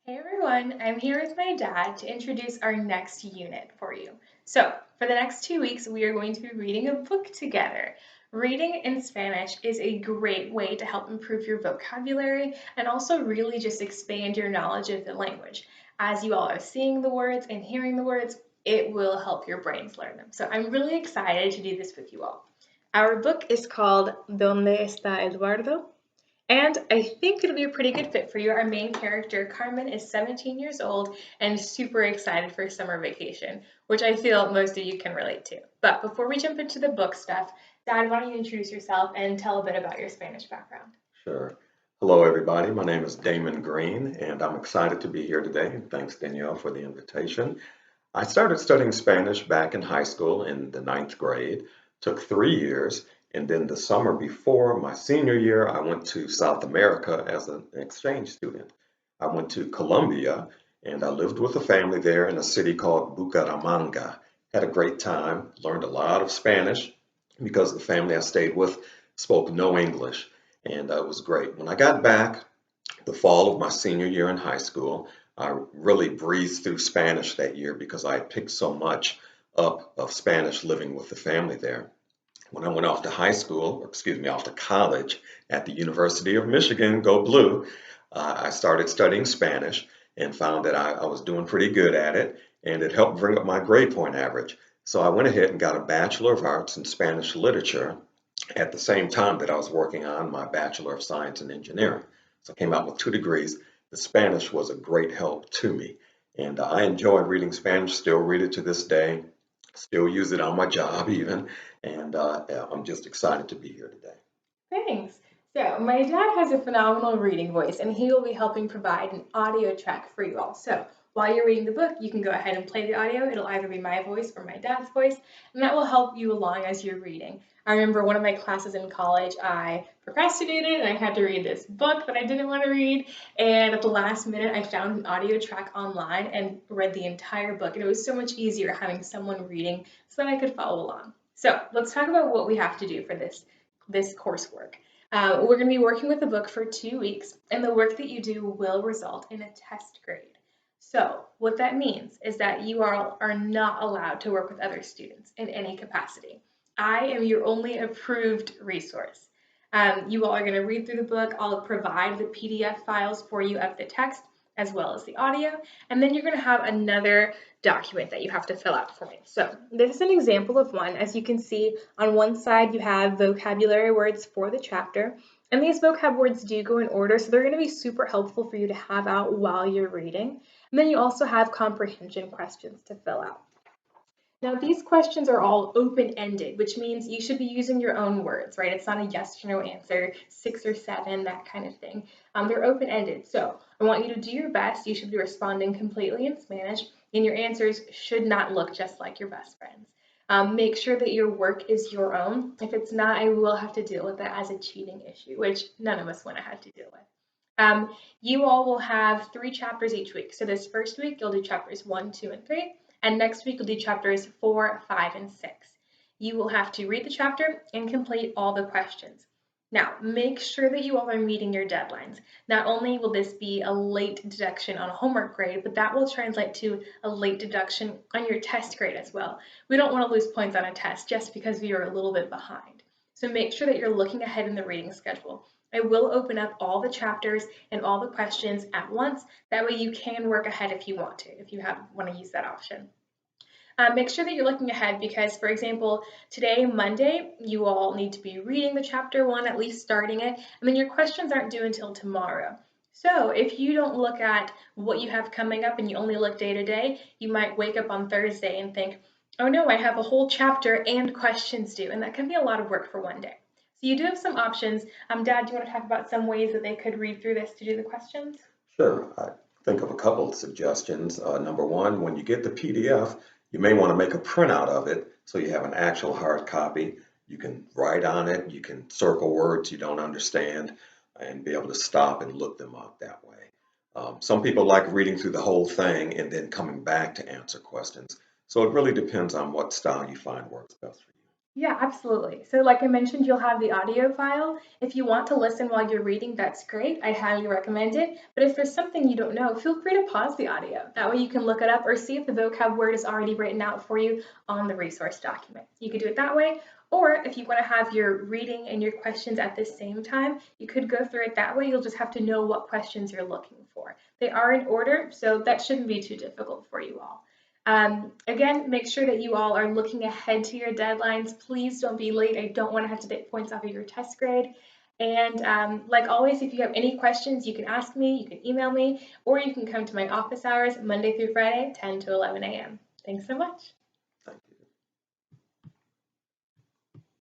Hey everyone, I'm here with my dad to introduce our next unit for you. So, for the next 2 weeks, we are going to be reading a book together. Reading in Spanish is a great way to help improve your vocabulary and also really just expand your knowledge of the language. As you all are seeing the words and hearing the words, it will help your brains learn them. So, I'm really excited to do this with you all. Our book is called ¿Dónde está Eduardo? And I think it'll be a pretty good fit for you. Our main character, Carmen, is 17 years old and super excited for summer vacation, which I feel most of you can relate to. But before we jump into the book stuff, Dad, why don't you introduce yourself and tell a bit about your Spanish background? Sure. Hello, everybody. My name is Damon Green, and I'm excited to be here today. Thanks, Danielle, for the invitation. I started studying Spanish back in high school in the ninth grade. Took 3 years, and then the summer before my senior year, I went to South America as an exchange student. I went to Colombia, and I lived with a family there in a city called Bucaramanga. Had a great time, learned a lot of Spanish because the family I stayed with spoke no English, and it was great. When I got back, the fall of my senior year in high school, I really breezed through Spanish that year because I had picked so much up of Spanish living with the family there. When I went off to high school, or excuse me, off to college at the University of Michigan, go blue, I started studying Spanish and found that I was doing pretty good at it, and it helped bring up my grade point average. So I went ahead and got a Bachelor of Arts in Spanish Literature at the same time that I was working on my Bachelor of Science in Engineering. So I came out with 2 degrees. The Spanish was a great help to me. And I enjoy reading Spanish, still read it to this day, still use it on my job even. And I'm just excited to be here today. Thanks. So, my dad has a phenomenal reading voice, and he will be helping provide an audio track for you all. So, while you're reading the book, you can go ahead and play the audio. It'll either be my voice or my dad's voice, and that will help you along as you're reading. I remember one of my classes in college, I procrastinated and I had to read this book that I didn't want to read. And at the last minute, I found an audio track online and read the entire book. And it was so much easier having someone reading so that I could follow along. So, let's talk about what we have to do for this coursework. We're going to be working with the book for 2 weeks, and the work that you do will result in a test grade. So, what that means is that you are not allowed to work with other students in any capacity. I am your only approved resource. You all are going to read through the book. I'll provide the PDF files for you of the text as well as the audio, and then you're going to have another document that you have to fill out for me. So this is an example of one. As you can see, on one side you have vocabulary words for the chapter, and these vocab words do go in order, so they're going to be super helpful for you to have out while you're reading. And then you also have comprehension questions to fill out. Now, these questions are all open-ended, which means you should be using your own words, right? It's not a yes or no answer, 6 or 7, that kind of thing. They're open-ended, so I want you to do your best. You should be responding completely in Spanish, and your answers should not look just like your best friend's. Make sure that your work is your own. If it's not, I will have to deal with that as a cheating issue, which none of us want to have to deal with. You all will have 3 chapters each week. So this first week, you'll do chapters 1, 2, and 3. And next week, you'll do chapters 4, 5, and 6. You will have to read the chapter and complete all the questions. Now, make sure that you all are meeting your deadlines. Not only will this be a late deduction on a homework grade, but that will translate to a late deduction on your test grade as well. We don't want to lose points on a test just because we are a little bit behind. So make sure that you're looking ahead in the reading schedule. I will open up all the chapters and all the questions at once. That way you can work ahead if you want to, if you want to use that option. Make sure that you're looking ahead because, for example, today, Monday, you all need to be reading the chapter 1, at least starting it, and then your questions aren't due until tomorrow. So if you don't look at what you have coming up and you only look day to day, you might wake up on Thursday and think, oh no, I have a whole chapter and questions due, and that can be a lot of work for one day. So you do have some options. Dad, do you want to talk about some ways that they could read through this to do the questions? Sure, I think of a couple of suggestions. Number one, when you get the PDF, you may want to make a printout of it so you have an actual hard copy. You can write on it, you can circle words you don't understand, and be able to stop and look them up that way. Some people like reading through the whole thing and then coming back to answer questions. So it really depends on what style you find works best for you. Yeah, absolutely. So, like I mentioned, you'll have the audio file. If you want to listen while you're reading, that's great. I highly recommend it. But if there's something you don't know, feel free to pause the audio. That way you can look it up or see if the vocab word is already written out for you on the resource document. You could do it that way. Or if you want to have your reading and your questions at the same time, you could go through it that way. You'll just have to know what questions you're looking for. They are in order, so that shouldn't be too difficult for you all. Again, make sure that you all are looking ahead to your deadlines. Please don't be late. I don't want to have to take points off of your test grade. And like always, if you have any questions, you can ask me, you can email me, or you can come to my office hours Monday through Friday, 10 to 11 a.m. Thanks so much.